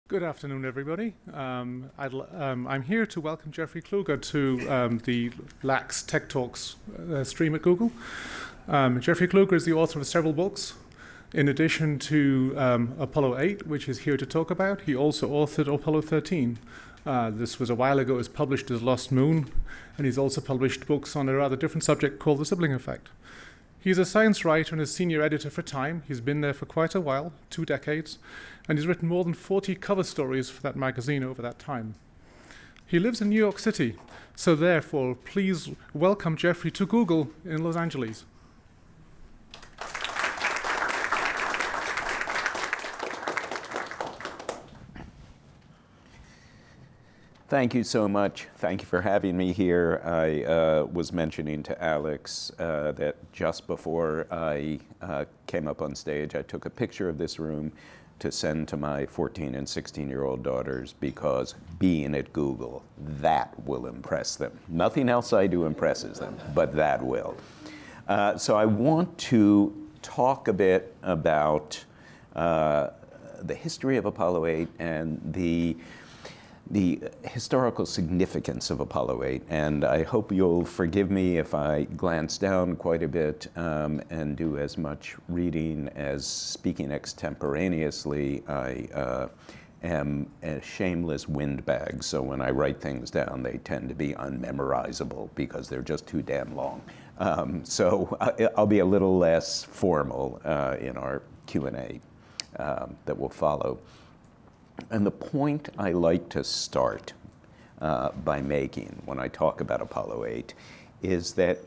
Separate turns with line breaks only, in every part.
Good afternoon, everybody. I'm here to welcome Jeffrey Kluger to the LAX Tech Talks stream at Google. Jeffrey Kluger is the author of several books. In addition to Apollo 8, which is here to talk about, he also authored Apollo 13. This was a while ago. It was published as Lost Moon, and he's also published books on a rather different subject called The Sibling Effect. He's a science writer and a senior editor for Time. He's been there for quite a while, 2 decades, and he's written more than 40 cover stories for that magazine over that time. He lives in New York City, so therefore, please welcome Jeffrey to Google in Los Angeles.
Thank you so much. Thank you for having me here. I was mentioning to Alex that just before I came up on stage, I took a picture of this room to send to my 14 and 16-year-old daughters because being at Google, that will impress them. Nothing else I do impresses them, but that will. So I want to talk a bit about the history of Apollo 8 and the historical significance of Apollo 8, and I hope you'll forgive me if I glance down quite a bit and do as much reading as speaking extemporaneously. I am a shameless windbag, so when I write things down, they tend to be unmemorizable because they're just too damn long. So I'll be a little less formal in our Q&A that will follow. And the point I like to start by making when I talk about Apollo 8 is that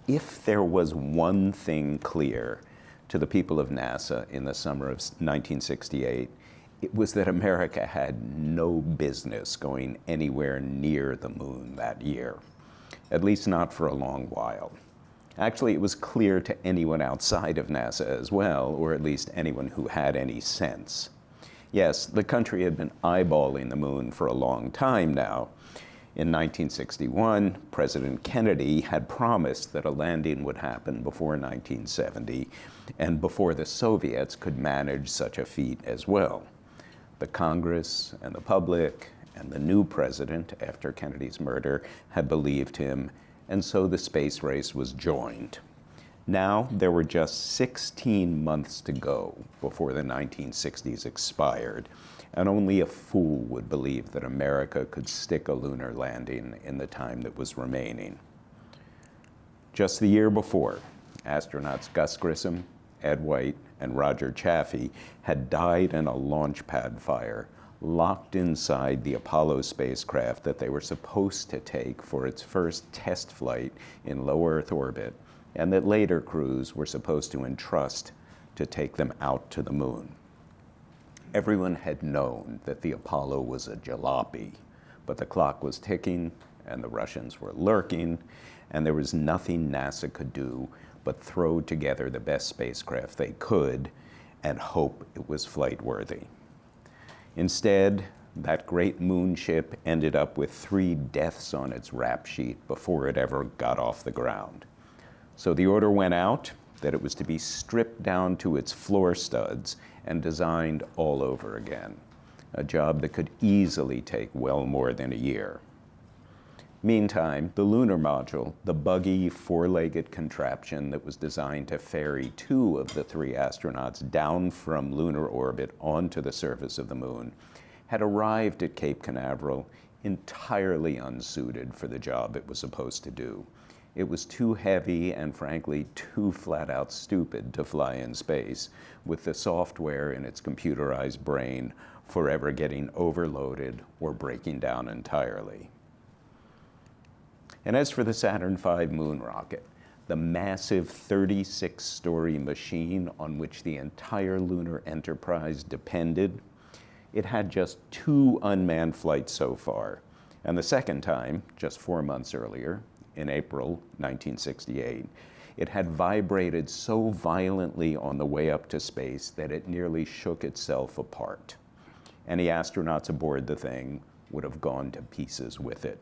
if there was one thing clear to the people of NASA in the summer of 1968, it was that America had no business going anywhere near the moon that year, at least not for a long while. Actually, it was clear to anyone outside of NASA as well, or at least anyone who had any sense. Yes, the country had been eyeballing the moon for a long time now. In 1961, President Kennedy had promised that a landing would happen before 1970 and before the Soviets could manage such a feat as well. The Congress and the public and the new president, after Kennedy's murder, had believed him, and so the space race was joined. Now, there were just 16 months to go before the 1960s expired, and only a fool would believe that America could stick a lunar landing in the time that was remaining. Just the year before, astronauts Gus Grissom, Ed White, and Roger Chaffee had died in a launch pad fire, locked inside the Apollo spacecraft that they were supposed to take for its first test flight in low Earth orbit, and that later crews were supposed to entrust to take them out to the moon. Everyone had known that the Apollo was a jalopy, but the clock was ticking and the Russians were lurking, and there was nothing NASA could do but throw together the best spacecraft they could and hope it was flight worthy. Instead, that great moon ship ended up with 3 deaths on its rap sheet before it ever got off the ground. So the order went out that it was to be stripped down to its floor studs and designed all over again, a job that could easily take well more than a year. Meantime, the Lunar Module, the buggy 4-legged contraption that was designed to ferry 2 of the 3 astronauts down from lunar orbit onto the surface of the moon, had arrived at Cape Canaveral entirely unsuited for the job it was supposed to do. It was too heavy and, frankly, too flat-out stupid to fly in space, with the software in its computerized brain forever getting overloaded or breaking down entirely. And as for the Saturn V moon rocket, the massive 36-story machine on which the entire lunar enterprise depended, it had just 2 unmanned flights so far, and the second time, just 4 months earlier, in April 1968, it had vibrated so violently on the way up to space that it nearly shook itself apart. Any astronauts aboard the thing would have gone to pieces with it.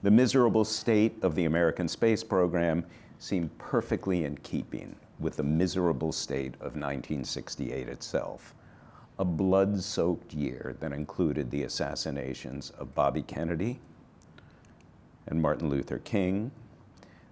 The miserable state of the American space program seemed perfectly in keeping with the miserable state of 1968 itself, a blood-soaked year that included the assassinations of Bobby Kennedy and Martin Luther King,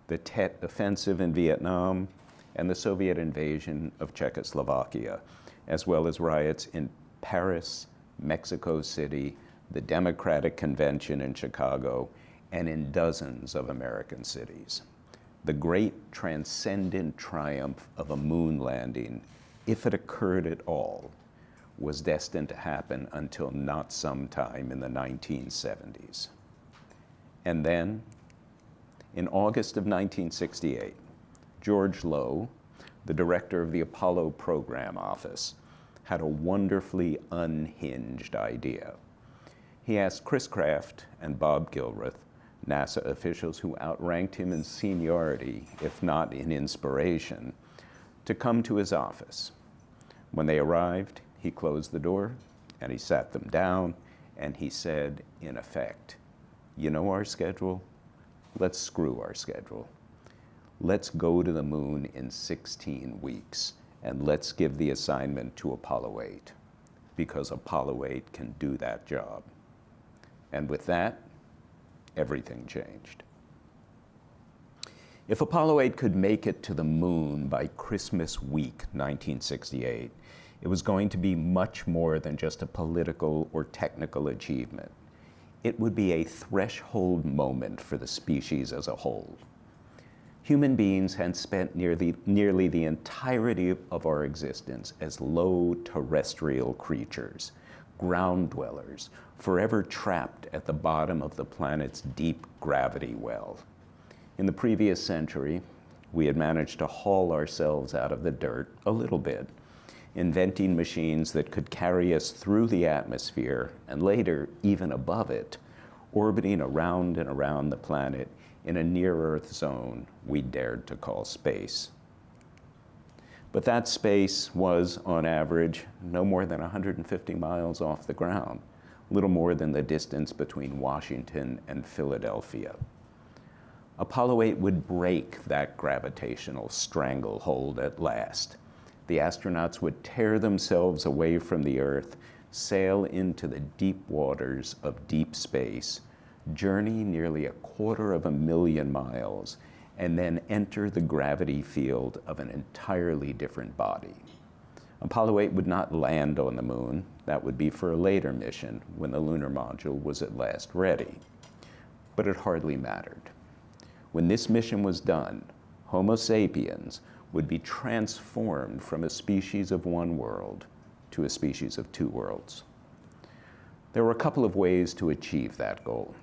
the Tet Offensive in Vietnam, and the Soviet invasion of Czechoslovakia, as well as riots in Paris, Mexico City, the Democratic Convention in Chicago, and in dozens of American cities. The great transcendent triumph of a moon landing, if it occurred at all, was destined to happen until not sometime in the 1970s. And then, in August of 1968, George Low, the director of the Apollo Program Office, had a wonderfully unhinged idea. He asked Chris Kraft and Bob Gilruth, NASA officials who outranked him in seniority, if not in inspiration, to come to his office. When they arrived, he closed the door and he sat them down and he said, in effect, "You know our schedule? Let's screw our schedule. Let's go to the moon in 16 weeks and let's give the assignment to Apollo 8 because Apollo 8 can do that job." And with that, everything changed. If Apollo 8 could make it to the moon by Christmas week 1968, it was going to be much more than just a political or technical achievement. It would be a threshold moment for the species as a whole. Human beings had spent nearly the entirety of our existence as low terrestrial creatures, ground dwellers, forever trapped at the bottom of the planet's deep gravity well. In the previous century, we had managed to haul ourselves out of the dirt a little bit, inventing machines that could carry us through the atmosphere and later, even above it, orbiting around and around the planet in a near-Earth zone we dared to call space. But that space was, on average, no more than 150 miles off the ground, little more than the distance between Washington and Philadelphia. Apollo 8 would break that gravitational stranglehold at last. The astronauts would tear themselves away from the Earth, sail into the deep waters of deep space, journey nearly 250,000 miles, and then enter the gravity field of an entirely different body. Apollo 8 would not land on the moon. That would be for a later mission when the Lunar Module was at last ready. But it hardly mattered. When this mission was done, Homo sapiens would be transformed from a species of one world to a species of two worlds. There were a couple of ways to achieve that goal.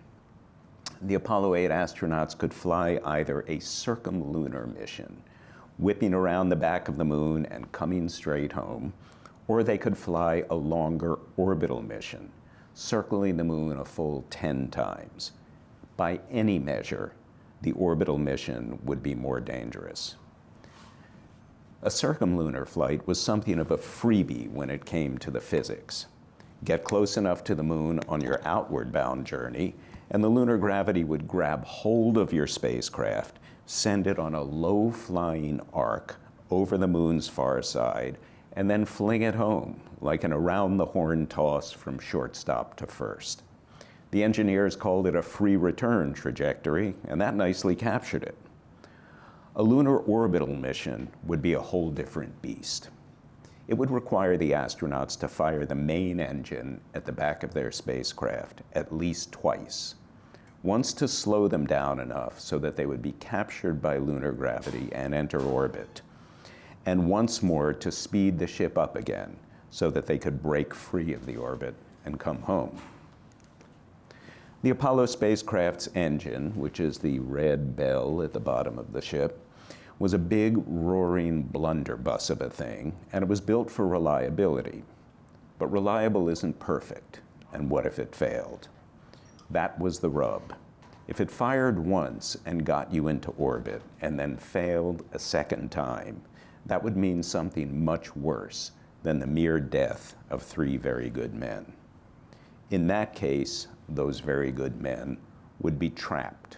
The Apollo 8 astronauts could fly either a circumlunar mission, whipping around the back of the moon and coming straight home, or they could fly a longer orbital mission, circling the moon a full 10 times. By any measure, the orbital mission would be more dangerous. A circumlunar flight was something of a freebie when it came to the physics. Get close enough to the moon on your outward-bound journey, and the lunar gravity would grab hold of your spacecraft, send it on a low-flying arc over the moon's far side, and then fling it home like an around-the-horn toss from shortstop to first. The engineers called it a free return trajectory, and that nicely captured it. A lunar orbital mission would be a whole different beast. It would require the astronauts to fire the main engine at the back of their spacecraft at least twice. Once to slow them down enough so that they would be captured by lunar gravity and enter orbit, and once more to speed the ship up again so that they could break free of the orbit and come home. The Apollo spacecraft's engine, which is the red bell at the bottom of the ship, was a big, roaring blunderbuss of a thing, and it was built for reliability. But reliable isn't perfect, and what if it failed? That was the rub. If it fired once and got you into orbit, and then failed a second time, that would mean something much worse than the mere death of 3 very good men. In that case, those very good men would be trapped.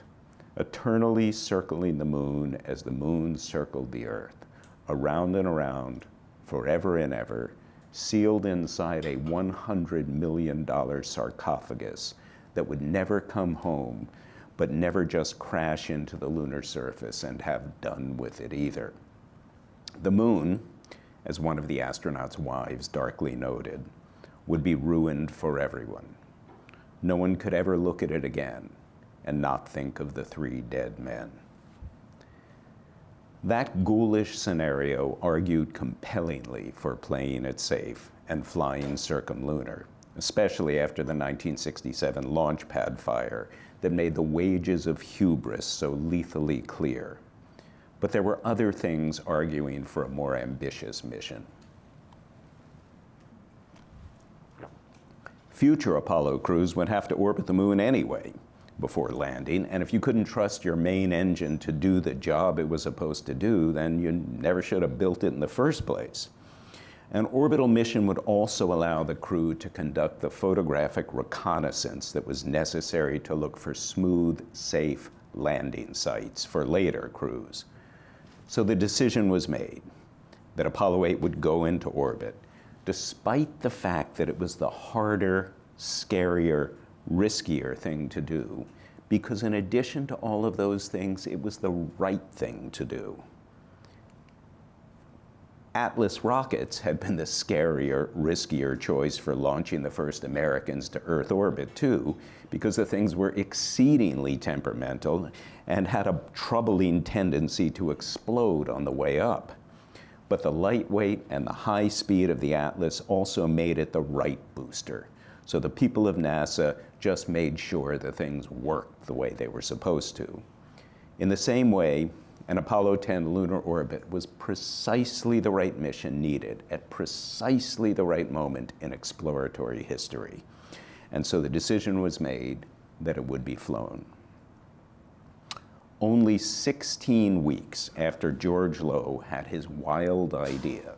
eternally circling the moon as the moon circled the earth, around and around, forever and ever, sealed inside a $100 million sarcophagus that would never come home, but never just crash into the lunar surface and have done with it either. The moon, as one of the astronauts' wives darkly noted, would be ruined for everyone. No one could ever look at it again and not think of the 3 dead men. That ghoulish scenario argued compellingly for playing it safe and flying circumlunar, especially after the 1967 launch pad fire that made the wages of hubris so lethally clear. But there were other things arguing for a more ambitious mission. Future Apollo crews would have to orbit the moon anyway before landing, and if you couldn't trust your main engine to do the job it was supposed to do, then you never should have built it in the first place. An orbital mission would also allow the crew to conduct the photographic reconnaissance that was necessary to look for smooth, safe landing sites for later crews. So the decision was made that Apollo 8 would go into orbit, despite the fact that it was the harder, scarier, riskier thing to do, because in addition to all of those things, it was the right thing to do. Atlas rockets had been the scarier, riskier choice for launching the first Americans to Earth orbit too, because the things were exceedingly temperamental and had a troubling tendency to explode on the way up. But the lightweight and the high speed of the Atlas also made it the right booster. So the people of NASA just made sure the things worked the way they were supposed to. In the same way, an Apollo 10 lunar orbit was precisely the right mission needed at precisely the right moment in exploratory history. And so the decision was made that it would be flown. Only 16 weeks after George Low had his wild idea,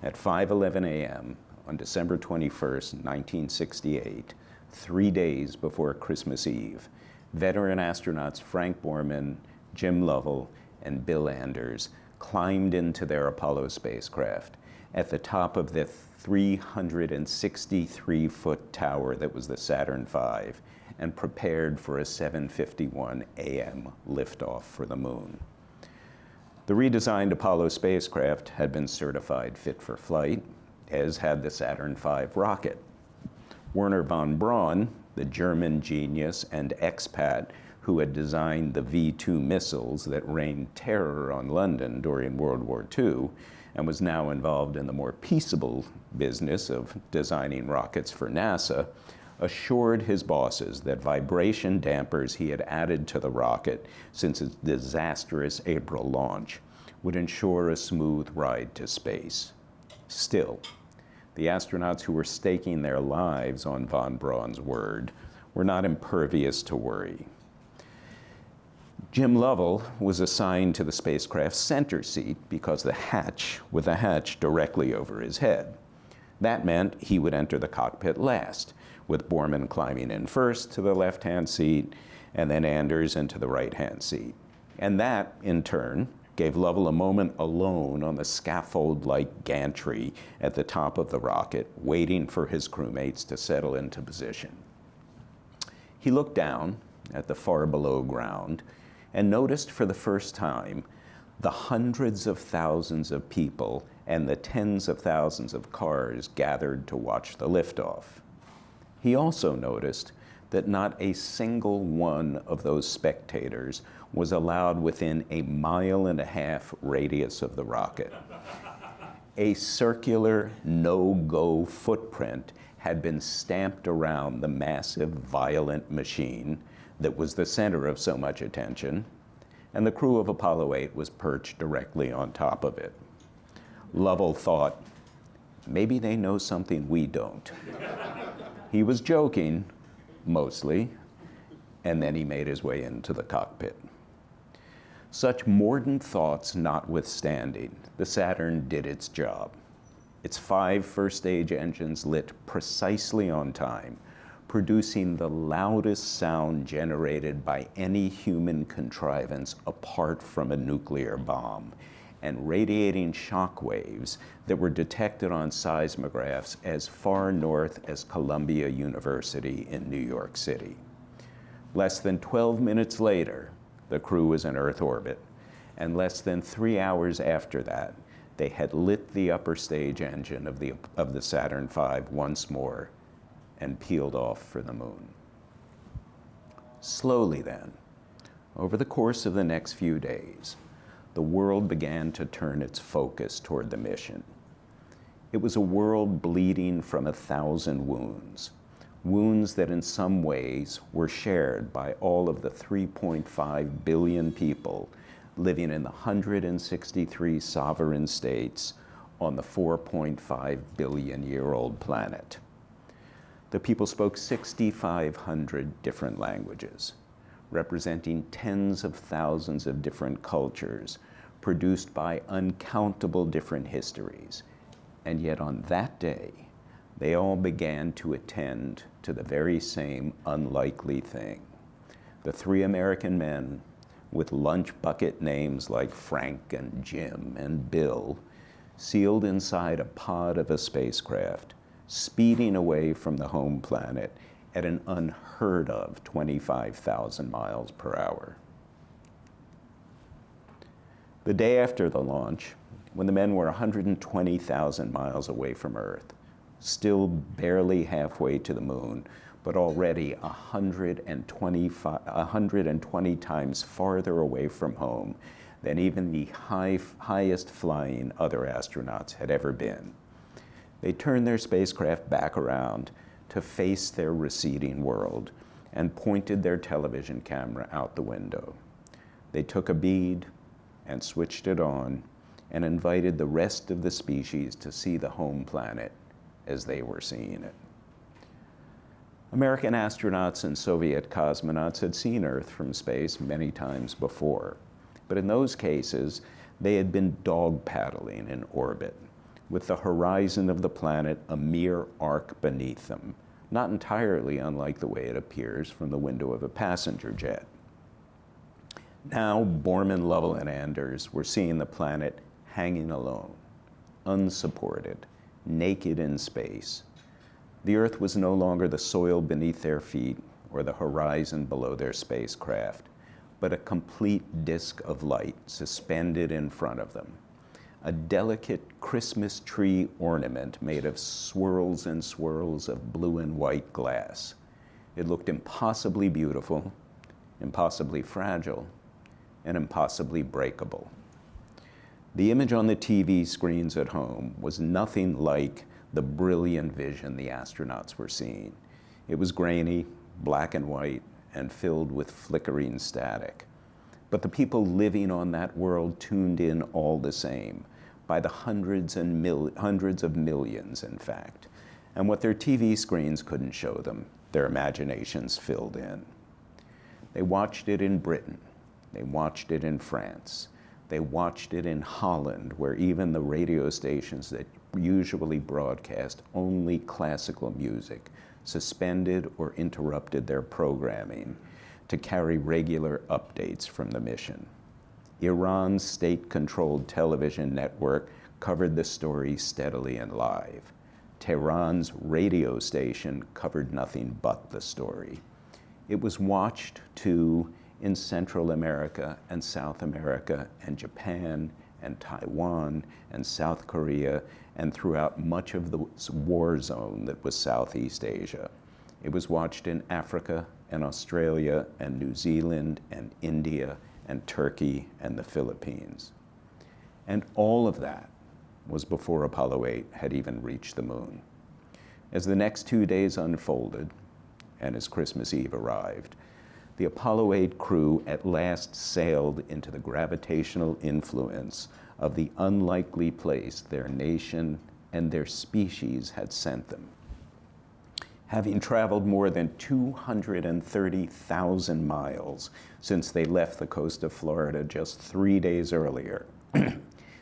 at 5:11 a.m. on December 21st, 1968, 3 days before Christmas Eve, veteran astronauts Frank Borman, Jim Lovell, and Bill Anders climbed into their Apollo spacecraft at the top of the 363-foot tower that was the Saturn V and prepared for a 7:51 a.m. liftoff for the moon. The redesigned Apollo spacecraft had been certified fit for flight, as had the Saturn V rocket. Wernher von Braun, the German genius and expat who had designed the V-2 missiles that rained terror on London during World War II, and was now involved in the more peaceable business of designing rockets for NASA, assured his bosses that vibration dampers he had added to the rocket since its disastrous April launch would ensure a smooth ride to space. Still, the astronauts who were staking their lives on von Braun's word were not impervious to worry. Jim Lovell was assigned to the spacecraft's center seat because the hatch directly over his head. That meant he would enter the cockpit last, with Borman climbing in first to the left-hand seat, and then Anders into the right-hand seat. And that, in turn, gave Lovell a moment alone on the scaffold-like gantry at the top of the rocket, waiting for his crewmates to settle into position. He looked down at the far below ground and noticed for the first time the hundreds of thousands of people and the tens of thousands of cars gathered to watch the liftoff. He also noticed that not a single one of those spectators was allowed within a 1.5-mile radius of the rocket. A circular no-go footprint had been stamped around the massive, violent machine that was the center of so much attention, and the crew of Apollo 8 was perched directly on top of it. Lovell thought, maybe they know something we don't. He was joking, mostly, and then he made his way into the cockpit. Such mordant thoughts notwithstanding, the Saturn did its job. Its 5 first-stage engines lit precisely on time, producing the loudest sound generated by any human contrivance apart from a nuclear bomb, and radiating shock waves that were detected on seismographs as far north as Columbia University in New York City. Less than 12 minutes later, the crew was in Earth orbit, and less than 3 hours after that, they had lit the upper stage engine of the Saturn V once more and peeled off for the moon. Slowly then, over the course of the next few days, the world began to turn its focus toward the mission. It was a world bleeding from 1,000 wounds, wounds that in some ways were shared by all of the 3.5 billion people living in the 163 sovereign states on the 4.5 billion-year-old planet. The people spoke 6,500 different languages, representing tens of thousands of different cultures, produced by uncountable different histories. And yet on that day, they all began to attend to the very same unlikely thing. The 3 American men with lunch bucket names like Frank and Jim and Bill, sealed inside a pod of a spacecraft, speeding away from the home planet at an unheard of 25,000 miles per hour. The day after the launch, when the men were 120,000 miles away from Earth, still barely halfway to the moon, but already 120 times farther away from home than even the highest flying other astronauts had ever been, they turned their spacecraft back around to face their receding world and pointed their television camera out the window. They took a bead and switched it on and invited the rest of the species to see the home planet as they were seeing it. American astronauts and Soviet cosmonauts had seen Earth from space many times before, but in those cases, they had been dog paddling in orbit, with the horizon of the planet a mere arc beneath them, not entirely unlike the way it appears from the window of a passenger jet. Now, Borman, Lovell, and Anders were seeing the planet hanging alone, unsupported, naked in space. The Earth was no longer the soil beneath their feet or the horizon below their spacecraft, but a complete disk of light suspended in front of them, a delicate Christmas tree ornament made of swirls and swirls of blue and white glass. It looked impossibly beautiful, impossibly fragile, and impossibly breakable. The image on the TV screens at home was nothing like the brilliant vision the astronauts were seeing. It was grainy, black and white, and filled with flickering static. But the people living on that world tuned in all the same, by the hundreds of millions, in fact. And what their TV screens couldn't show them, their imaginations filled in. They watched it in Britain. They watched it in France. They watched it in Holland, where even the radio stations that usually broadcast only classical music suspended or interrupted their programming to carry regular updates from the mission. Iran's state-controlled television network covered the story steadily and live. Tehran's radio station covered nothing but the story. It was watched, too, in Central America and South America and Japan and Taiwan and South Korea and throughout much of the war zone that was Southeast Asia. It was watched in Africa and Australia and New Zealand and India and Turkey and the Philippines. And all of that was before Apollo 8 had even reached the moon. As the next 2 days unfolded, and as Christmas Eve arrived, the Apollo 8 crew at last sailed into the gravitational influence of the unlikely place their nation and their species had sent them. Having traveled more than 230,000 miles since they left the coast of Florida just 3 days earlier,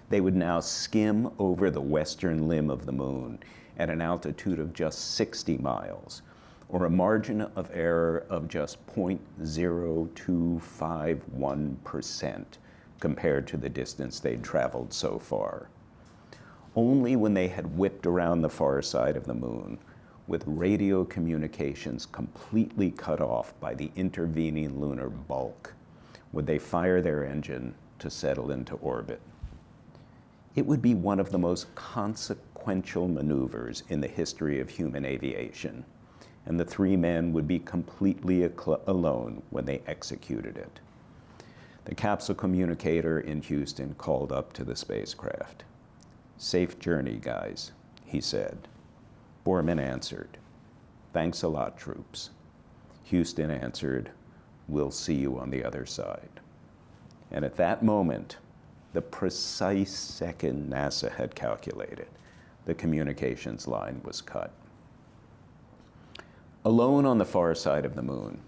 they would now skim over the western limb of the moon at an altitude of just 60 miles, or a margin of error of just 0.0251% compared to the distance they'd traveled so far. Only when they had whipped around the far side of the moon, with radio communications completely cut off by the intervening lunar bulk, would they fire their engine to settle into orbit. It would be one of the most consequential maneuvers in the history of human aviation, and the three men would be completely alone when they executed it. The capsule communicator in Houston called up to the spacecraft. "Safe journey, guys," he said. Borman answered, "Thanks a lot, troops." Houston answered, "We'll see you on the other side." And at that moment, the precise second NASA had calculated, the communications line was cut. Alone on the far side of the moon,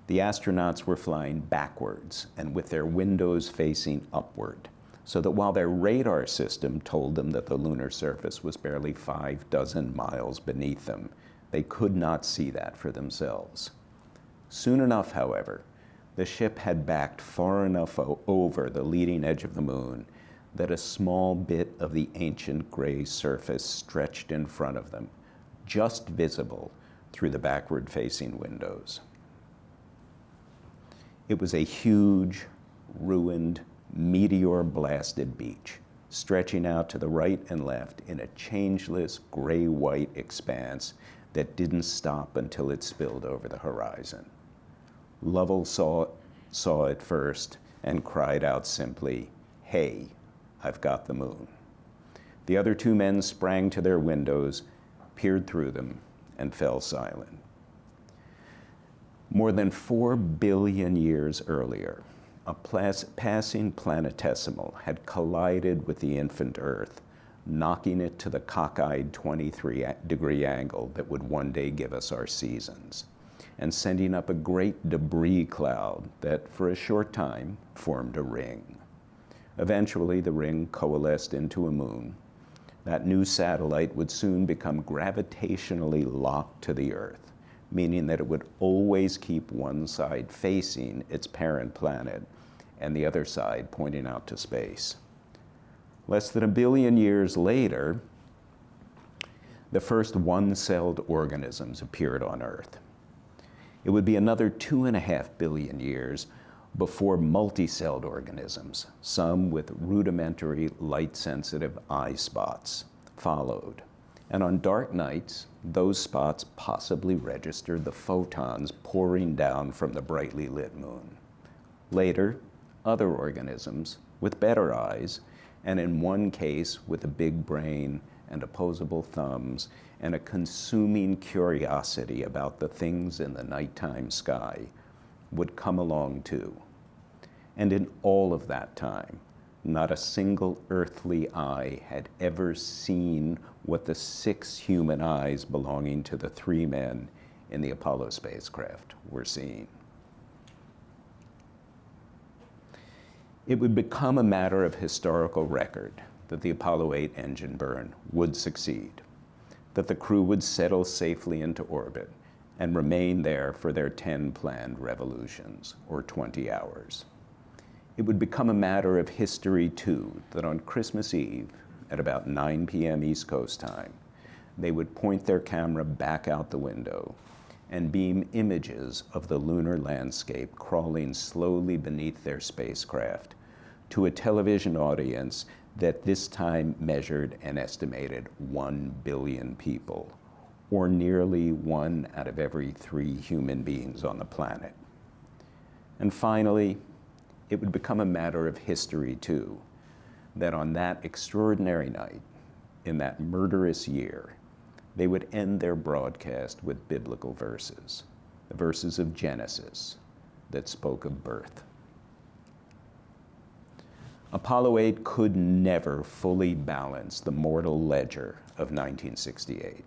the astronauts were flying backwards and with their windows facing upward, so that while their radar system told them that the lunar surface was barely 6 miles beneath them, they could not see that for themselves. Soon enough, however, the ship had backed far enough over the leading edge of the moon that a small bit of the ancient gray surface stretched in front of them, just visible through the backward-facing windows. It was a huge, ruined, meteor-blasted beach, stretching out to the right and left in a changeless gray-white expanse that didn't stop until it spilled over the horizon. Lovell saw it first and cried out simply, "Hey, I've got the moon." The other two men sprang to their windows, peered through them, and fell silent. More than 4 billion years earlier, a passing planetesimal had collided with the infant Earth, knocking it to the cockeyed 23-degree angle that would one day give us our seasons, and sending up a great debris cloud that, for a short time, formed a ring. Eventually, the ring coalesced into a moon. That new satellite would soon become gravitationally locked to the Earth, meaning that it would always keep one side facing its parent planet and the other side pointing out to space. Less than 1 billion years later, the first one-celled organisms appeared on Earth. It would be another 2.5 billion years before multi-celled organisms, some with rudimentary light-sensitive eye spots, followed. And on dark nights, those spots possibly registered the photons pouring down from the brightly lit moon. Later, other organisms with better eyes, and in one case with a big brain and opposable thumbs and a consuming curiosity about the things in the nighttime sky, would come along too. And in all of that time, not a single earthly eye had ever seen what the 6 human eyes belonging to the 3 men in the Apollo spacecraft were seeing. It would become a matter of historical record that the Apollo 8 engine burn would succeed, that the crew would settle safely into orbit and remain there for their 10 planned revolutions, or 20 hours. It would become a matter of history, too, that on Christmas Eve, at about 9 p.m. East Coast time, they would point their camera back out the window and beam images of the lunar landscape crawling slowly beneath their spacecraft to a television audience that this time measured an estimated 1 billion people, or nearly 1 out of every 3 human beings on the planet. And finally, it would become a matter of history, too, that on that extraordinary night, in that murderous year, they would end their broadcast with biblical verses, the verses of Genesis that spoke of birth. Apollo 8 could never fully balance the mortal ledger of 1968.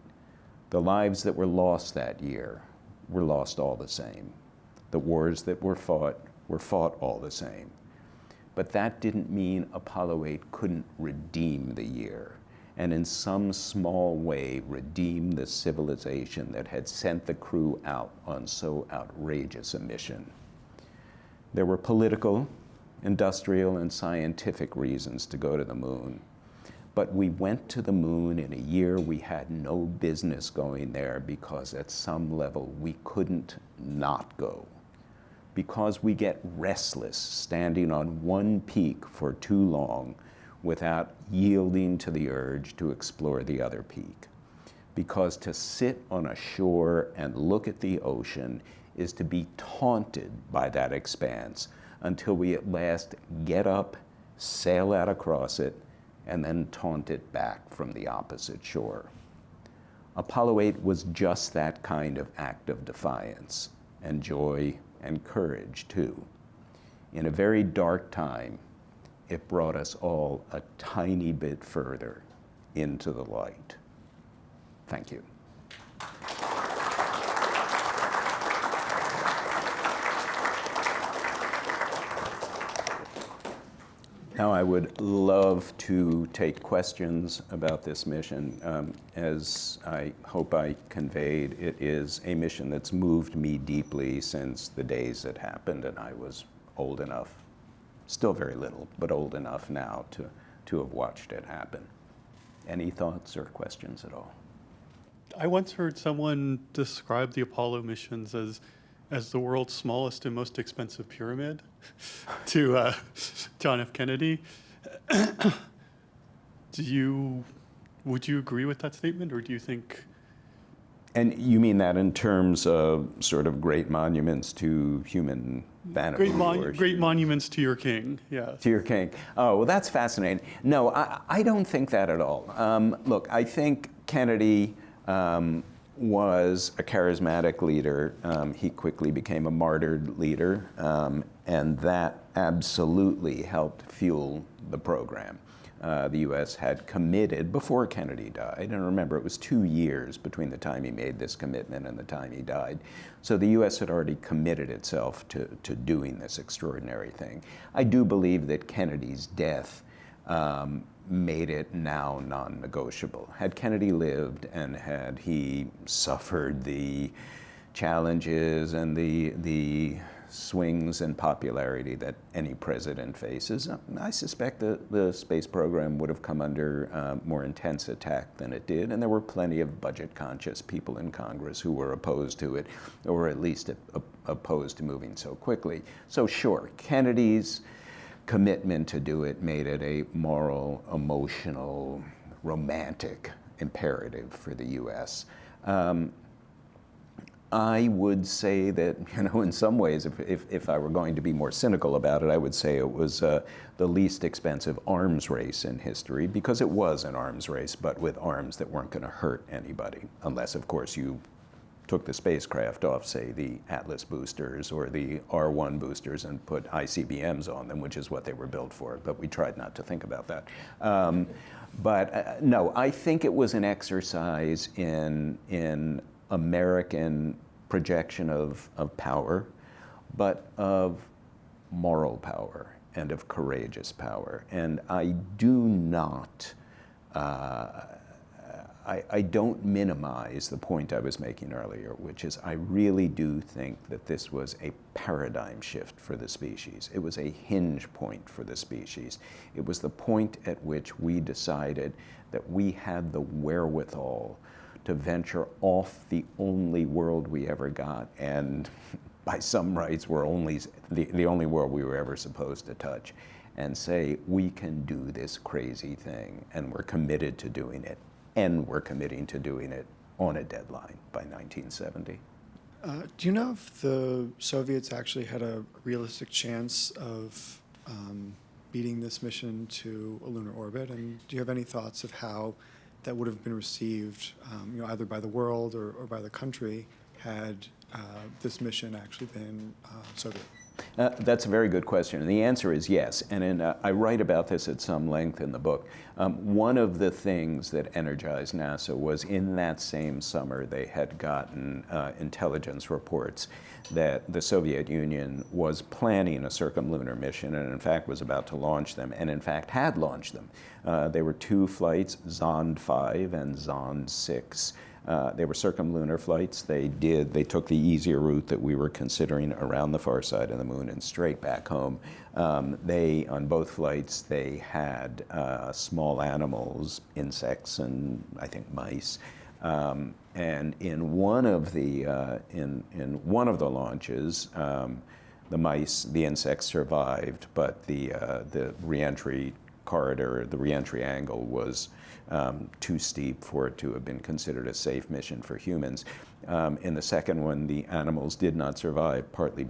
The lives that were lost that year were lost all the same. The wars that were fought all the same. But that didn't mean Apollo 8 couldn't redeem the year and in some small way redeem the civilization that had sent the crew out on so outrageous a mission. There were political, industrial, and scientific reasons to go to the moon. But we went to the moon in a year we had no business going there because at some level we couldn't not go. Because we get restless standing on one peak for too long without yielding to the urge to explore the other peak. Because to sit on a shore and look at the ocean is to be taunted by that expanse until we at last get up, sail out across it, and then taunt it back from the opposite shore. Apollo 8 was just that kind of act of defiance, and joy and courage too. In a very dark time, it brought us all a tiny bit further into the light. Thank you. Now, I would love to take questions about this mission. As I hope I conveyed, it is a mission that's moved me deeply since the days it happened, and I was old enough, still very little, but old enough now to have watched it happen. Any thoughts or questions at all?
I once heard someone describe the Apollo missions as the world's smallest and most expensive pyramid to John F. Kennedy. Would you agree with that statement, or do you think?
And you mean that in terms of sort of great monuments to human vanity?
Great monuments to your king, yes.
To your king. Oh, well, that's fascinating. No, I don't think that at all. Look, I think Kennedy was a charismatic leader. He quickly became a martyred leader, and that absolutely helped fuel the program. The U.S. had committed before Kennedy died, and remember, it was 2 years between the time he made this commitment and the time he died. So the U.S. had already committed itself to doing this extraordinary thing. I do believe that Kennedy's death made it now non-negotiable. Had Kennedy lived and had he suffered the challenges and the swings in popularity that any president faces, I suspect the space program would have come under more intense attack than it did, and there were plenty of budget-conscious people in Congress who were opposed to it, or at least opposed to moving so quickly. So sure, Kennedy's commitment to do it made it a moral, emotional, romantic imperative for the U.S. I would say that, in some ways, if I were going to be more cynical about it, I would say it was the least expensive arms race in history, because it was an arms race, but with arms that weren't going to hurt anybody, unless, of course, you took the spacecraft off, say, the Atlas boosters or the R1 boosters and put ICBMs on them, which is what they were built for, but we tried not to think about that. No, I think it was an exercise in American projection of power, but of moral power and of courageous power. And I do not, I don't minimize the point I was making earlier, which is I really do think that this was a paradigm shift for the species. It was a hinge point for the species. It was the point at which we decided that we had the wherewithal to venture off the only world we ever got, and by some rights, we're the only world we were ever supposed to touch, and say, we can do this crazy thing, and we're committed to doing it. And we're committing to doing it on a deadline by 1970.
Do you know if the Soviets actually had a realistic chance of beating this mission to a lunar orbit? And do you have any thoughts of how that would have been received, either by the world or by the country, had this mission actually been Soviet?
That's a very good question, and the answer is yes. And I write about this at some length in the book. One of the things that energized NASA was in that same summer they had gotten intelligence reports that the Soviet Union was planning a circumlunar mission and in fact was about to launch them, and in fact had launched them. There were 2 flights, wasnt V and wasnt VI. They were circumlunar flights. They took the easier route that we were considering around the far side of the moon and straight back home. On both flights, they had small animals, insects, and I think mice. And in one of the launches, the insects survived, but the reentry corridor, the reentry angle was too steep for it to have been considered a safe mission for humans. In the second one, the animals did not survive, partly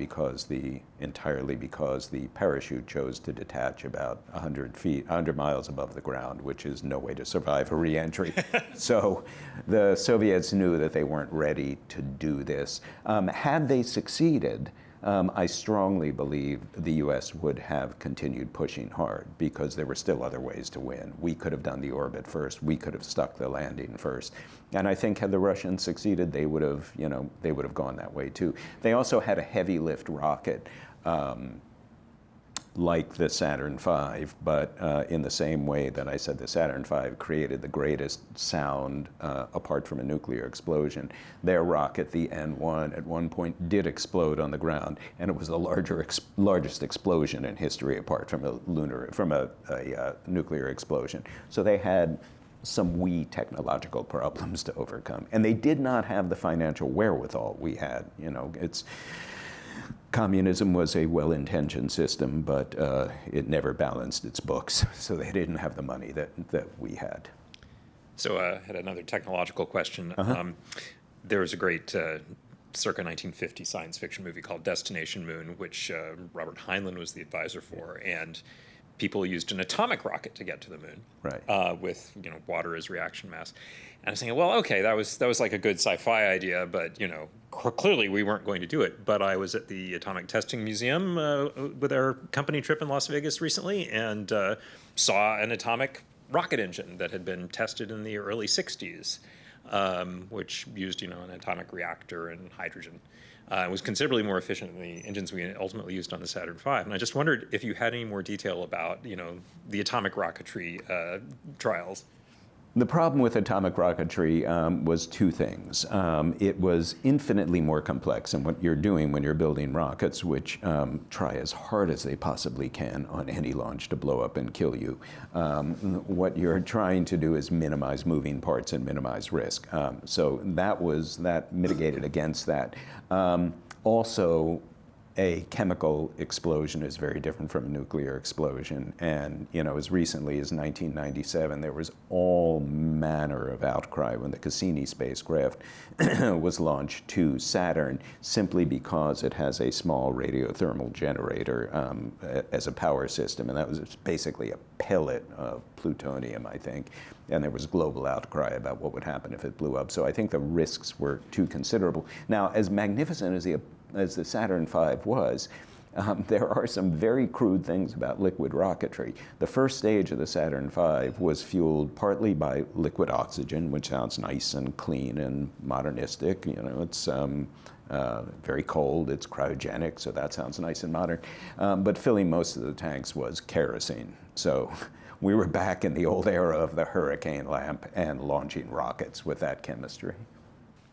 entirely because the parachute chose to detach about 100 miles above the ground, which is no way to survive a reentry. So the Soviets knew that they weren't ready to do this. Had they succeeded, I strongly believe the U.S. would have continued pushing hard because there were still other ways to win. We could have done the orbit first. We could have stuck the landing first. And I think had the Russians succeeded, they would have gone that way too. They also had a heavy lift rocket like the Saturn V, but in the same way that I said the Saturn V created the greatest sound apart from a nuclear explosion. Their rocket, the N1, at one point did explode on the ground, and it was the largest explosion in history apart from a nuclear explosion. So they had some wee technological problems to overcome, and they did not have the financial wherewithal we had. Communism was a well-intentioned system, but it never balanced its books, so they didn't have the money that we had.
So I had another technological question. There was a great circa 1950 science fiction movie called Destination Moon, which Robert Heinlein was the advisor for, and people used an atomic rocket to get to the moon,
right?
With water as reaction mass. And I was thinking, well, okay, that was like a good sci-fi idea, but clearly we weren't going to do it. But I was at the Atomic Testing Museum with our company trip in Las Vegas recently, and saw an atomic rocket engine that had been tested in the early '60s, which used an atomic reactor and hydrogen. It was considerably more efficient than the engines we ultimately used on the Saturn V. And I just wondered if you had any more detail about, the atomic rocketry trials.
The problem with atomic rocketry was 2 things. It was infinitely more complex than what you're doing when you're building rockets, which try as hard as they possibly can on any launch to blow up and kill you. What you're trying to do is minimize moving parts and minimize risk. So that mitigated against that. Also, a chemical explosion is very different from a nuclear explosion. And, as recently as 1997, there was all manner of outcry when the Cassini spacecraft was launched to Saturn, simply because it has a small radiothermal generator as a power system. And that was basically a pellet of plutonium, I think. And there was global outcry about what would happen if it blew up. So I think the risks were too considerable. Now, as magnificent as the Saturn V was, there are some very crude things about liquid rocketry. The first stage of the Saturn V was fueled partly by liquid oxygen, which sounds nice and clean and modernistic. It's very cold, it's cryogenic, so that sounds nice and modern. But filling most of the tanks was kerosene. So we were back in the old era of the hurricane lamp and launching rockets with that chemistry.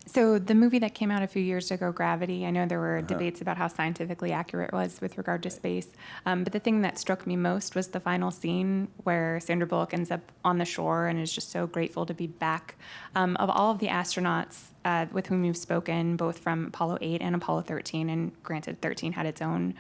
So the movie that came out a few years ago, Gravity, I know there were debates about how scientifically accurate it was with regard to space. But the thing that struck me most was the final scene where Sandra Bullock ends up on the shore and is just so grateful to be back. Of all of the astronauts with whom you've spoken, both from Apollo 8 and Apollo 13, and granted 13 had its own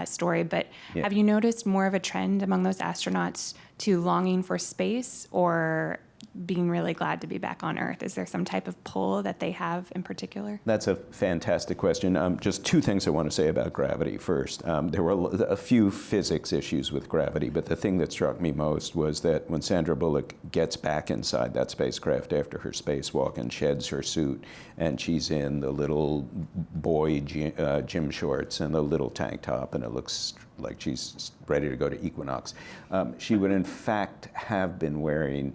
story, but have you noticed more of a trend among those astronauts to longing for space, or being really glad to be back on Earth? Is there some type of pull that they have in particular?
That's a fantastic question. Just two things I want to say about gravity first. There were a few physics issues with gravity, but the thing that struck me most was that when Sandra Bullock gets back inside that spacecraft after her spacewalk and sheds her suit, and she's in the little boy gym shorts and the little tank top, and it looks like she's ready to go to Equinox, she would in fact have been wearing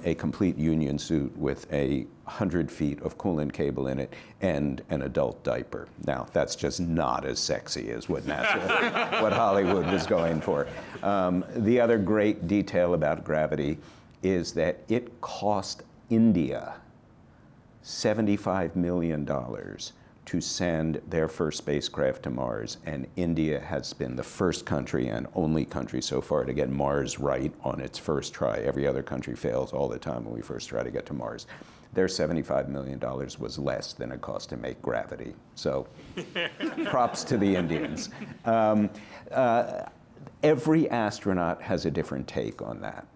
a complete union suit with 100 feet of coolant cable in it and an adult diaper. Now, that's just not as sexy as what NASA, what Hollywood was going for. The other great detail about gravity is that it cost India $75 million to send their first spacecraft to Mars, and India has been the first country and only country so far to get Mars right on its first try. Every other country fails all the time when we first try to get to Mars. Their $75 million was less than it cost to make gravity. So props to the Indians. Every astronaut has a different take on that.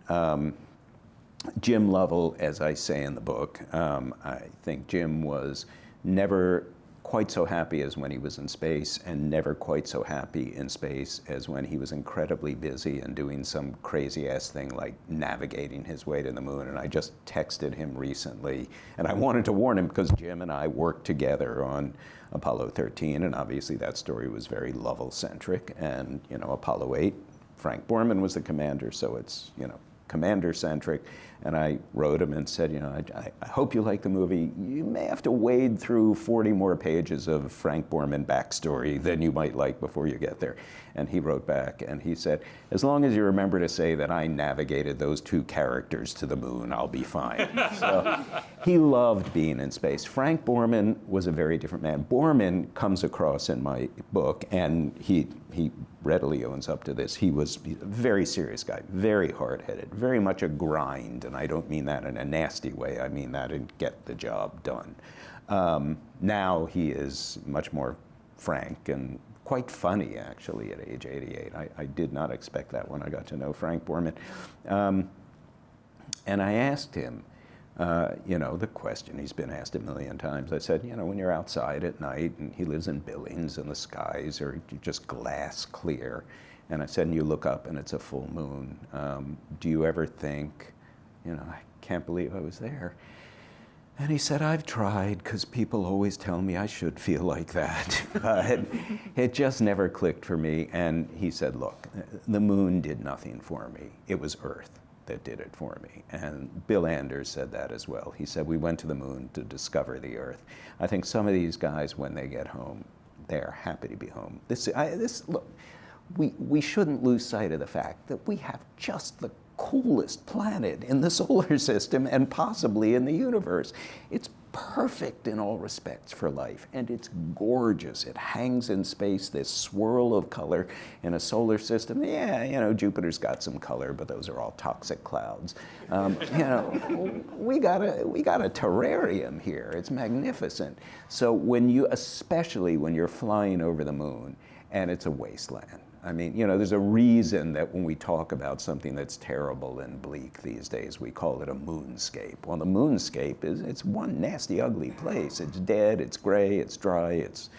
Jim Lovell, as I say in the book, I think Jim was never quite so happy as when he was in space, and never quite so happy in space as when he was incredibly busy and doing some crazy ass thing like navigating his way to the moon. And I just texted him recently, and I wanted to warn him because Jim and I worked together on Apollo 13, and obviously that story was very Lovell-centric. And, you know, Apollo 8, Frank Borman was the commander, so it's, you know, commander-centric. And I wrote him and said, you know, I hope you like the movie. You may have to wade through 40 more pages of Frank Borman backstory than you might like before you get there. And he wrote back and he said, as long as you remember to say that I navigated those two characters to the moon, I'll be fine. So he loved being in space. Frank Borman was a very different man. Borman comes across in my book, and he readily owns up to this. He was a very serious guy, very hard-headed, very much a grind, and I don't mean that in a nasty way. I mean that in get the job done. Now he is much more frank and quite funny, actually, at age 88. I did not expect that when I got to know Frank Borman. And I asked him, you know, the question he's been asked a million times. I said, you know, when you're outside at night, and he lives in Billings, and the skies are just glass clear, and I said, and you look up and it's a full moon, do you ever think, you know, I can't believe I was there? And he said, I've tried, because people always tell me I should feel like that. But it just never clicked for me. And he said, look, the moon did nothing for me. It was Earth that did it for me. And Bill Anders said that as well. He said, we went to the moon to discover the Earth. I think some of these guys, when they get home, they're happy to be home. Look, we shouldn't lose sight of the fact that we have just the coolest planet in the solar system and possibly in the universe. It's perfect in all respects for life, and it's gorgeous. It hangs in space, this swirl of color in a solar system. Yeah, you know, Jupiter's got some color, but those are all toxic clouds. You know, we got a terrarium here. It's magnificent. So when you, especially when you're flying over the moon and it's a wasteland, I mean, you know, there's a reason that when we talk about something that's terrible and bleak these days, we call it a moonscape. Well, the moonscape it's one nasty, ugly place. It's dead, it's gray, it's dry, it's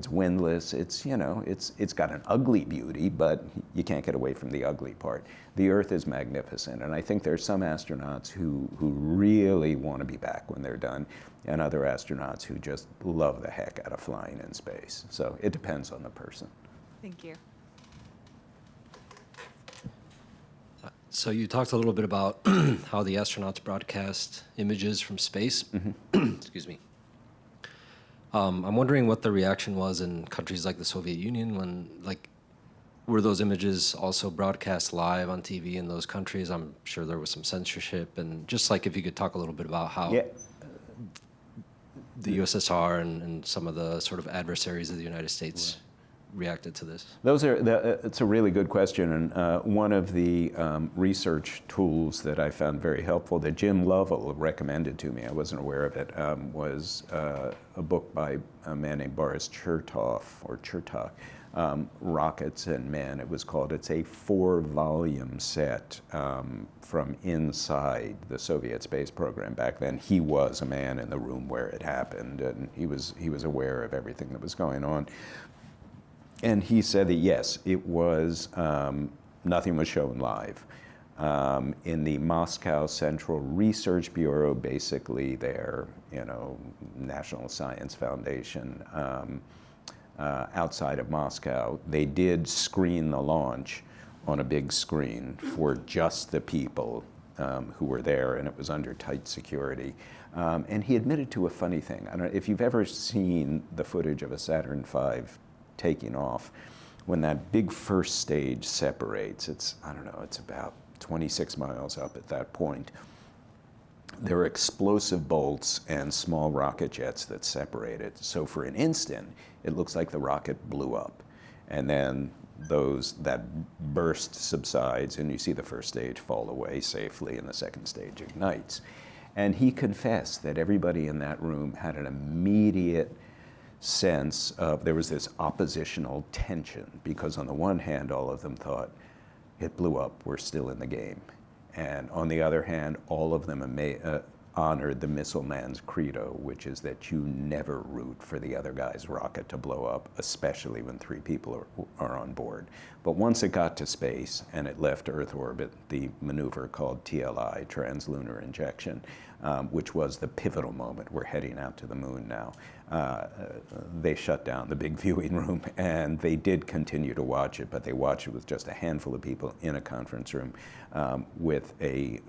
windless. It's, you know, it's got an ugly beauty, but you can't get away from the ugly part. The Earth is magnificent, and I think there's some astronauts who really want to be back when they're done, and other astronauts who just love the heck out of flying in space. So it depends on the person.
Thank you.
So you talked a little bit about how the astronauts broadcast images from space. Excuse me. I'm wondering what the reaction was in countries like the Soviet Union when, like, were those images also broadcast live on TV in those countries? I'm sure there was some censorship, and just like if you could talk a little bit about how the USSR and some of the sort of adversaries of the United States reacted to this?
It's a really good question, and one of the research tools that I found very helpful that Jim Lovell recommended to me, I wasn't aware of it, was a book by a man named Boris Chertoff, rockets and men. It was called, it's a 4-volume set from inside the Soviet space program back then. He was a man in the room where it happened, and he was aware of everything that was going on. And he said that yes, it was, nothing was shown live. In the Moscow Central Research Bureau, basically their, National Science Foundation, outside of Moscow, they did screen the launch on a big screen for just the people who were there, and it was under tight security. And he admitted to a funny thing. I don't know if you've ever seen the footage of a Saturn V taking off. When that big first stage separates, it's about 26 miles up at that point. There are explosive bolts and small rocket jets that separate it. So for an instant, it looks like the rocket blew up. And then that burst subsides, and you see the first stage fall away safely, and the second stage ignites. And he confessed that everybody in that room had an immediate sense of, there was this oppositional tension, because on the one hand, all of them thought, it blew up, we're still in the game. And on the other hand, all of them honored the missile man's credo, which is that you never root for the other guy's rocket to blow up, especially when 3 people are on board. But once it got to space and it left Earth orbit, the maneuver called TLI, translunar injection, which was the pivotal moment, we're heading out to the moon now, they shut down the big viewing room, and they did continue to watch it, but they watched it with just a handful of people in a conference room with a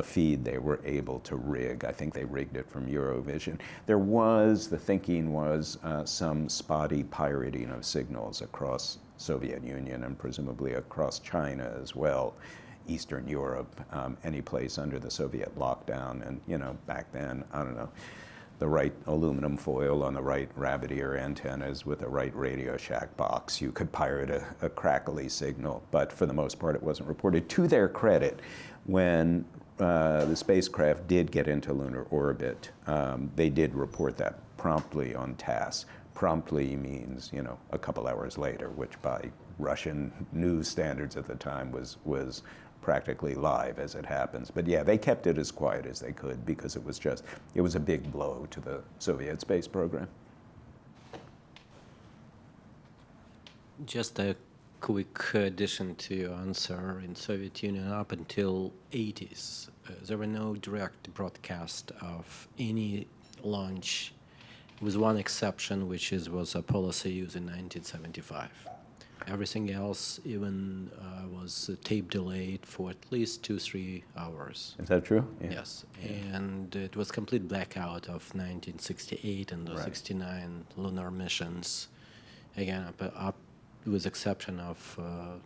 feed they were able to rig. I think they rigged it from Eurovision. The thinking was some spotty pirating of signals across Soviet Union and presumably across China as well, Eastern Europe, any place under the Soviet lockdown. And back then, I don't know, the right aluminum foil on the right rabbit ear antennas with the right Radio Shack box, you could pirate a crackly signal, but for the most part it wasn't reported. To their credit, when the spacecraft did get into lunar orbit, they did report that promptly on TASS. Promptly means, a couple hours later, which by Russian news standards at the time was practically live as it happens. But yeah, they kept it as quiet as they could because it was a big blow to the Soviet space program.
Just a quick addition to your answer. In Soviet Union, up until 80s, there were no direct broadcast of any launch, with one exception, which was Apollo Soyuz in 1975. Everything else even was tape delayed for at least 2-3 hours.
Is that true?
Yeah. Yes, and it was complete blackout of 1968 and the 69 lunar missions. Again, up with exception of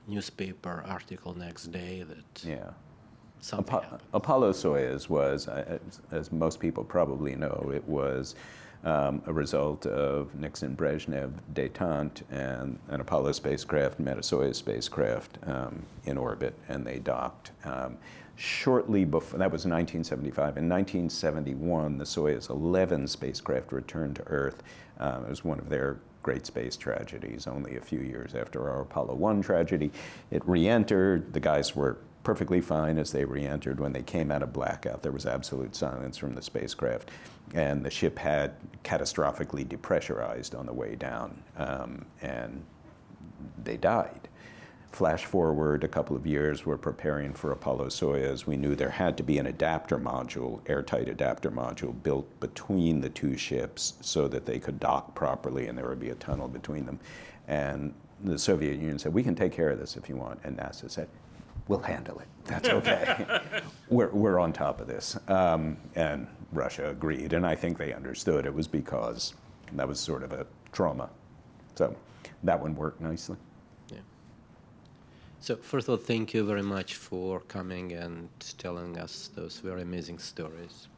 newspaper article next day that something happened.
Apollo Soyuz was, as most people probably know, it was a result of Nixon-Brezhnev détente, and an Apollo spacecraft met a Soyuz spacecraft in orbit, and they docked. Shortly before, that was 1975. In 1971, the Soyuz 11 spacecraft returned to Earth. It was one of their great space tragedies, only a few years after our Apollo 1 tragedy. It re-entered. The guys were perfectly fine as they re-entered. When they came out of blackout, there was absolute silence from the spacecraft, and the ship had catastrophically depressurized on the way down, and they died. Flash forward a couple of years, we're preparing for Apollo Soyuz. We knew there had to be an adapter module, airtight adapter module, built between the two ships so that they could dock properly and there would be a tunnel between them. And the Soviet Union said, we can take care of this if you want. And NASA said, we'll handle it. That's okay. We're on top of this. And Russia agreed, and I think they understood it was because that was sort of a trauma. So that one worked nicely.
So first of all, thank you very much for coming and telling us those very amazing stories.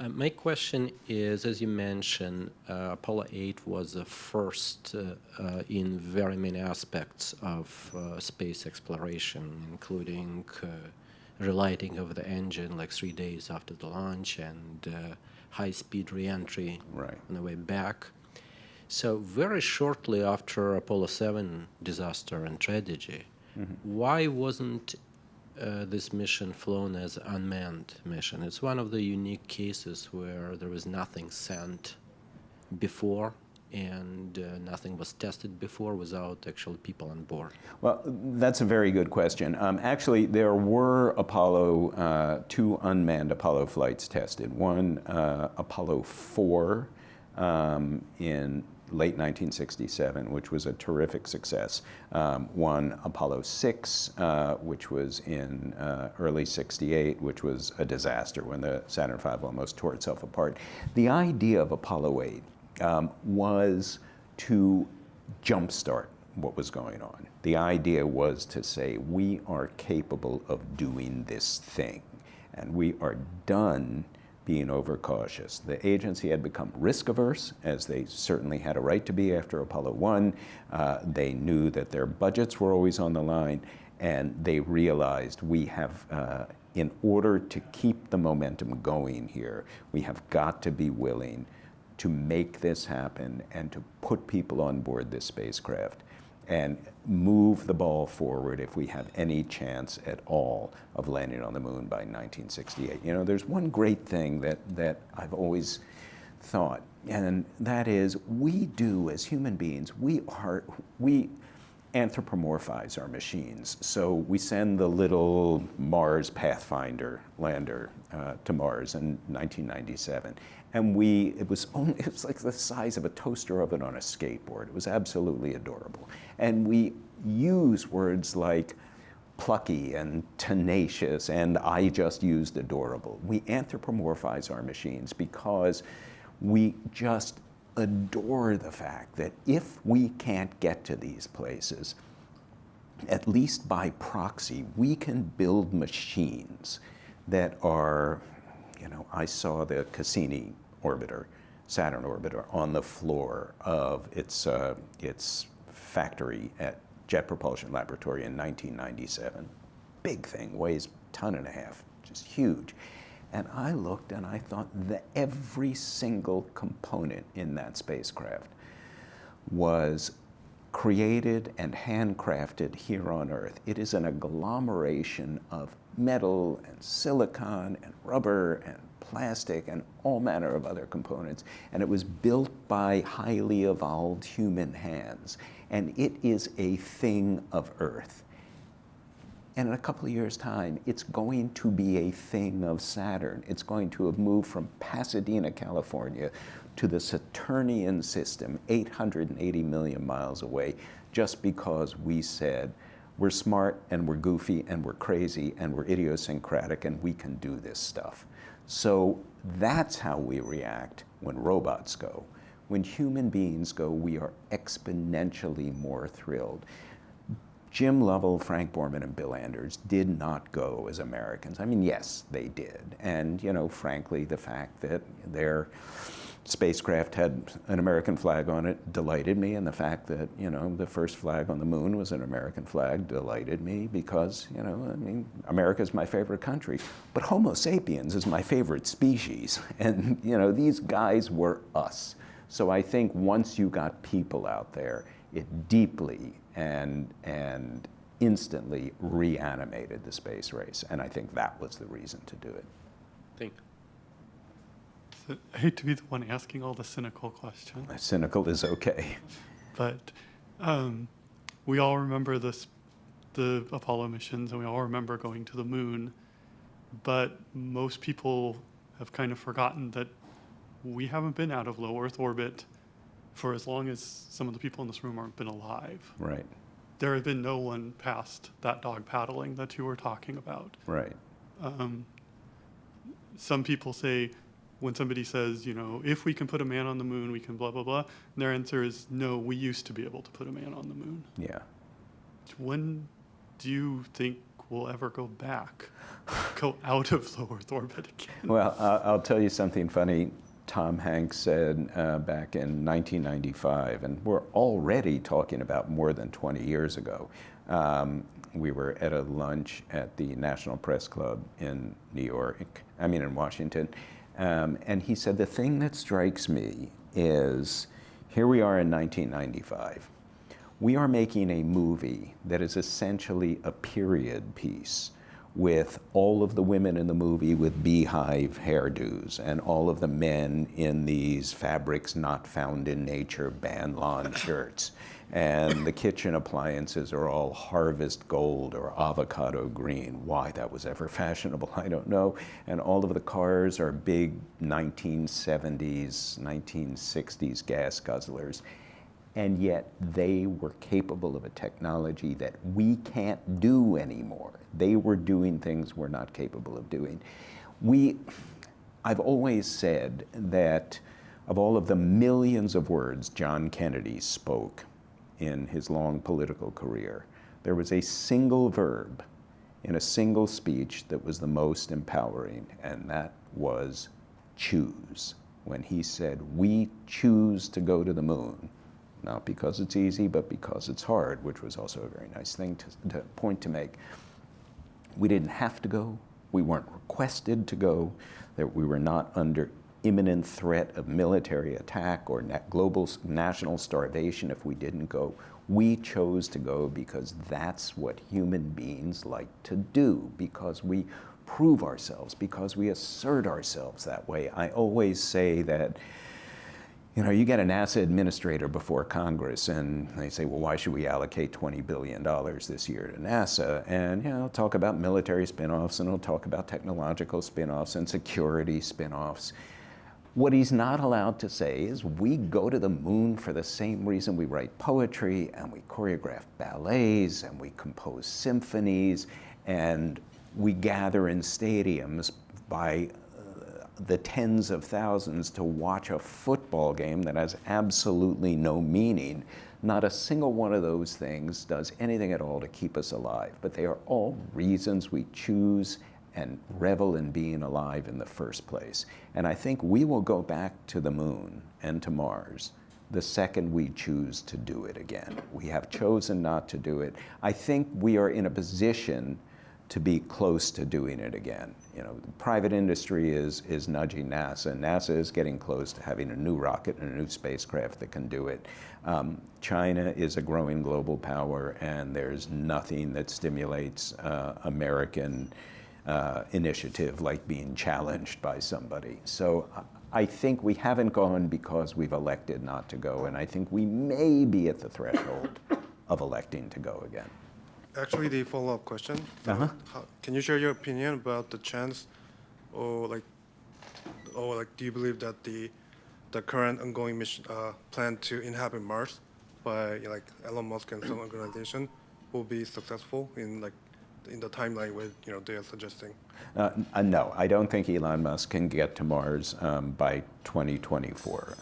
My question is, as you mentioned, Apollo 8 was the first in very many aspects of space exploration, including relighting of the engine like 3 days after the launch and high-speed re-entry on the way back. So very shortly after Apollo 7 disaster and tragedy, why wasn't this mission flown as unmanned mission? It's one of the unique cases where there was nothing sent before and nothing was tested before without actual people on board.
Well, that's a very good question. Actually, there were two unmanned Apollo flights tested. One, Apollo 4 in late 1967, which was a terrific success. One, Apollo 6, which was in early 68, which was a disaster when the Saturn V almost tore itself apart. The idea of Apollo 8 was to jumpstart what was going on. The idea was to say, we are capable of doing this thing, and we are done being overcautious. The agency had become risk-averse, as they certainly had a right to be after Apollo 1. They knew that their budgets were always on the line, and they realized we have, in order to keep the momentum going here, we have got to be willing to make this happen and to put people on board this spacecraft and move the ball forward if we have any chance at all of landing on the moon by 1968. You know, there's one great thing that I've always thought, and that is we do, as human beings, we anthropomorphize our machines. So we send the little Mars Pathfinder lander to Mars in 1997. And it was like the size of a toaster oven on a skateboard. It was absolutely adorable. And we use words like plucky and tenacious, and I just used adorable. We anthropomorphize our machines because we just adore the fact that if we can't get to these places, at least by proxy, we can build machines that are, you know, I saw the Cassini orbiter, Saturn orbiter, on the floor of its factory at Jet Propulsion Laboratory in 1997. Big thing, weighs a ton and a half, just huge. And I looked and I thought that every single component in that spacecraft was created and handcrafted here on Earth. It is an agglomeration of metal and silicon and rubber and plastic and all manner of other components. And it was built by highly evolved human hands. And it is a thing of Earth. And in a couple of years' time, it's going to be a thing of Saturn. It's going to have moved from Pasadena, California, to the Saturnian system, 880 million miles away, just because we said, we're smart and we're goofy and we're crazy and we're idiosyncratic and we can do this stuff. So that's how we react when robots go. When human beings go, we are exponentially more thrilled. Jim Lovell, Frank Borman, and Bill Anders did not go as Americans. I mean, yes, they did. And, you know, frankly, the fact that their spacecraft had an American flag on it delighted me, and the fact that, you know, the first flag on the moon was an American flag delighted me because, you know, I mean, America's my favorite country. But Homo sapiens is my favorite species. And, you know, these guys were us. So I think once you got people out there, it deeply and instantly reanimated the space race. And I think that was the reason to do it.
Think.
So I hate to be the one asking all the cynical questions.
Cynical is okay.
But we all remember the Apollo missions, and we all remember going to the moon. But most people have kind of forgotten that we haven't been out of low Earth orbit for as long as some of the people in this room aren't been alive.
Right.
There had been no one past that dog paddling that you were talking about.
Right.
Some people say, when somebody says, you know, if we can put a man on the moon, we can blah, blah, blah. And their answer is, no, we used to be able to put a man on the moon.
Yeah.
When do you think we'll ever go back, go out of low Earth orbit again?
Well, I'll tell you something funny. Tom Hanks said back in 1995, and we're already talking about more than 20 years ago. We were at a lunch at the National Press Club in Washington, and he said, the thing that strikes me is Here we are in 1995. We are making a movie that is essentially a period piece with all of the women in the movie with beehive hairdos and all of the men in these fabrics not found in nature band lawn shirts. And the kitchen appliances are all harvest gold or avocado green. Why that was ever fashionable, I don't know. And all of the cars are big 1970s, 1960s gas guzzlers. And yet they were capable of a technology that we can't do anymore. They were doing things we're not capable of doing. I've always said that of all of the millions of words John Kennedy spoke in his long political career, there was a single verb in a single speech that was the most empowering, and that was choose. When he said, "We choose to go to the moon," not because it's easy, but because it's hard, which was also a very nice thing to point to make. We didn't have to go. We weren't requested to go. That we were not under imminent threat of military attack or global national starvation if we didn't go. We chose to go because that's what human beings like to do, because we prove ourselves, because we assert ourselves that way. I always say that, you know, you get a NASA administrator before Congress and they say, well, why should we allocate $20 billion this year to NASA? And, you know, talk about military spinoffs and he'll talk about technological spinoffs and security spinoffs. What he's not allowed to say is we go to the moon for the same reason we write poetry and we choreograph ballets and we compose symphonies and we gather in stadiums by the tens of thousands to watch a football game that has absolutely no meaning. Not a single one of those things does anything at all to keep us alive, but they are all reasons we choose and revel in being alive in the first place. And I think we will go back to the moon and to Mars the second we choose to do it again. We have chosen not to do it. I think we are in a position to be close to doing it again. You know, the private industry is nudging NASA. NASA is getting close to having a new rocket and a new spacecraft that can do it. China is a growing global power, and there's nothing that stimulates American initiative like being challenged by somebody. So I think we haven't gone because we've elected not to go, and I think we may be at the threshold of electing to go again.
Actually, the follow-up question. Can you share your opinion about the chance, or do you believe that the current ongoing mission plan to inhabit Mars by Elon Musk and some organization will be successful in the timeline where they are suggesting?
No, I don't think Elon Musk can get to Mars by 2024.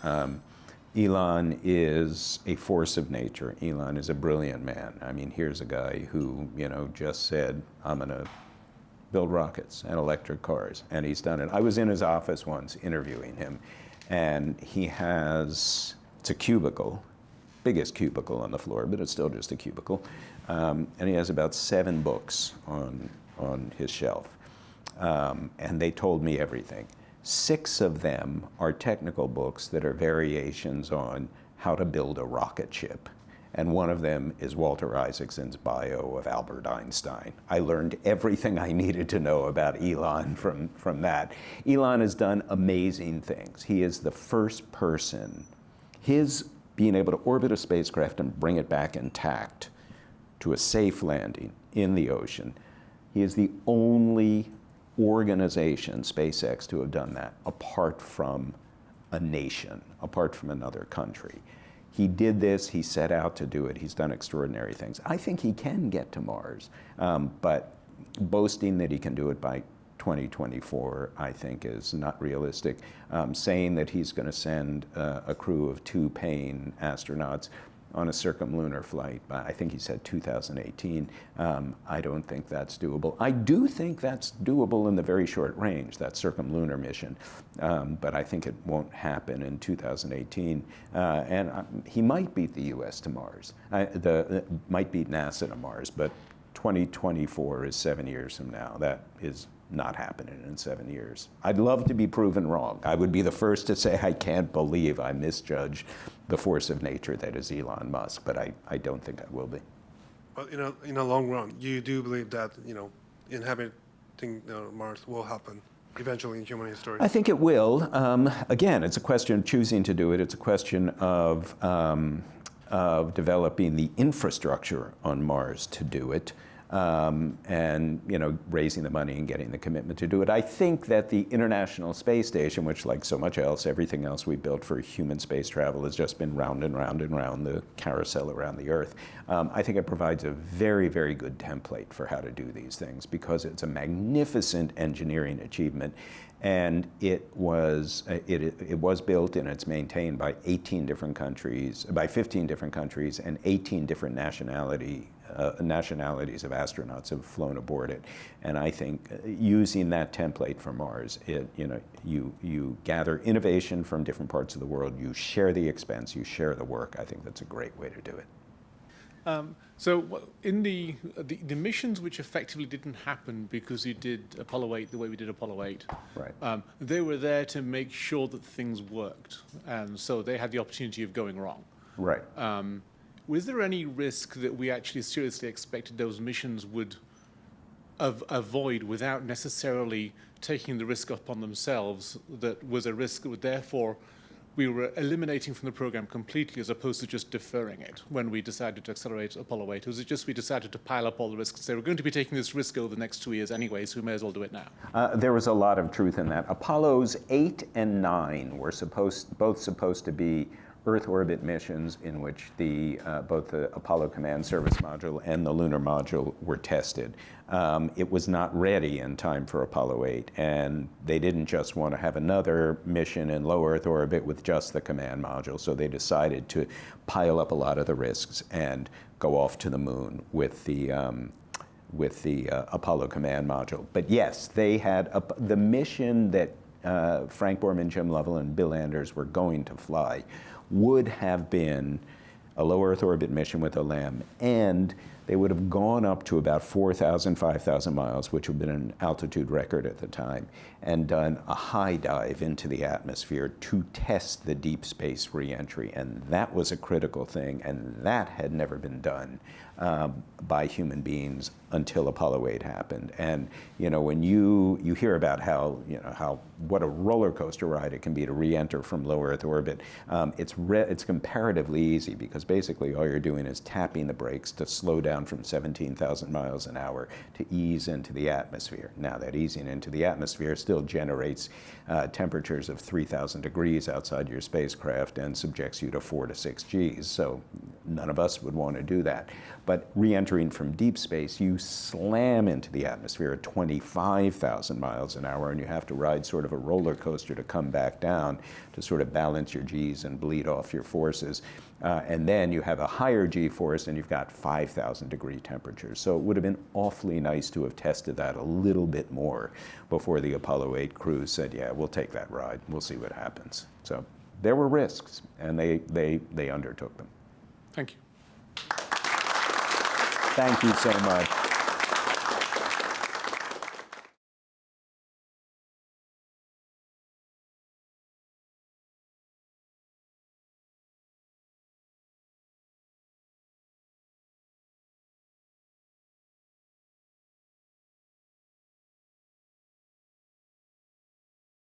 Elon is a force of nature. Elon is a brilliant man. I mean, here's a guy who, just said, I'm going to build rockets and electric cars, and he's done it. I was in his office once interviewing him, and it's a cubicle, biggest cubicle on the floor, but it's still just a cubicle, and he has about 7 books on his shelf, and they told me everything. 6 of them are technical books that are variations on how to build a rocket ship. And one of them is Walter Isaacson's bio of Albert Einstein. I learned everything I needed to know about Elon from that. Elon has done amazing things. He is the first person. His being able to orbit a spacecraft and bring it back intact to a safe landing in the ocean, he is the only organization, SpaceX, to have done that, apart from a nation, apart from another country. He did this, he set out to do it, he's done extraordinary things. I think he can get to Mars, but boasting that he can do it by 2024, I think, is not realistic. Saying that he's going to send a crew of 2 paying astronauts on a circumlunar flight, I think he said 2018. I don't think that's doable. I do think that's doable in the very short range, that circumlunar mission, but I think it won't happen in 2018. And he might beat the US to Mars, might beat NASA to Mars, but 2024 is 7 years from now. That is not happening in 7 years. I'd love to be proven wrong. I would be the first to say I can't believe I misjudged the force of nature that is Elon Musk, but I don't think I will be.
But in the long run, you do believe that inhabiting Mars will happen eventually in human history?
I think it will. Again, it's a question of choosing to do it. It's a question of developing the infrastructure on Mars to do it, and raising the money and getting the commitment to do it. I think that the International Space Station, which, like so much else, everything else we built for human space travel has just been round and round and round the carousel around the Earth. I think it provides a very, very good template for how to do these things, because it's a magnificent engineering achievement. And it was built and it's maintained by 18 different countries, by 15 different countries, and 18 different nationalities of astronauts have flown aboard it. And I think using that template for Mars, you gather innovation from different parts of the world, you share the expense, you share the work. I think that's a great way to do it.
So in the missions which effectively didn't happen because you did Apollo 8 the way we did Apollo 8,
right.
They were there to make sure that things worked, and so they had the opportunity of going wrong.
Right.
Was there any risk that we actually seriously expected those missions would avoid without necessarily taking the risk upon themselves, that was a risk that would therefore we were eliminating from the program completely as opposed to just deferring it when we decided to accelerate Apollo 8? Or was it just we decided to pile up all the risks and say we're going to be taking this risk over the next 2 years anyway, so we may as well do it now?
There was a lot of truth in that. Apollos 8 and 9 were both supposed to be Earth orbit missions in which both the Apollo Command Service Module and the Lunar Module were tested. It was not ready in time for Apollo 8, and they didn't just want to have another mission in low Earth orbit with just the Command Module, so they decided to pile up a lot of the risks and go off to the moon with the Apollo Command Module. But yes, they had the mission that Frank Borman, Jim Lovell, and Bill Anders were going to fly would have been a low Earth orbit mission with a LEM, and they would have gone up to about 4,000, 5,000 miles, which would have been an altitude record at the time, and done a high dive into the atmosphere to test the deep space reentry. And that was a critical thing, and that had never been done by human beings until Apollo 8 happened. And when you hear about what a roller coaster ride it can be to re-enter from low Earth orbit, it's comparatively easy, because basically all you're doing is tapping the brakes to slow down from 17,000 miles an hour to ease into the atmosphere. Now, that easing into the atmosphere still generates temperatures of 3,000 degrees outside your spacecraft and subjects you to 4 to 6 Gs. So none of us would want to do that. But re-entering from deep space, you slam into the atmosphere at 25,000 miles an hour, and you have to ride sort of a roller coaster to come back down to sort of balance your Gs and bleed off your forces. And then you have a higher G-force, and you've got 5,000 degree temperatures. So it would have been awfully nice to have tested that a little bit more before the Apollo 8 crew said, yeah, we'll take that ride. We'll see what happens. So there were risks, and they undertook them.
Thank you.
Thank you so much.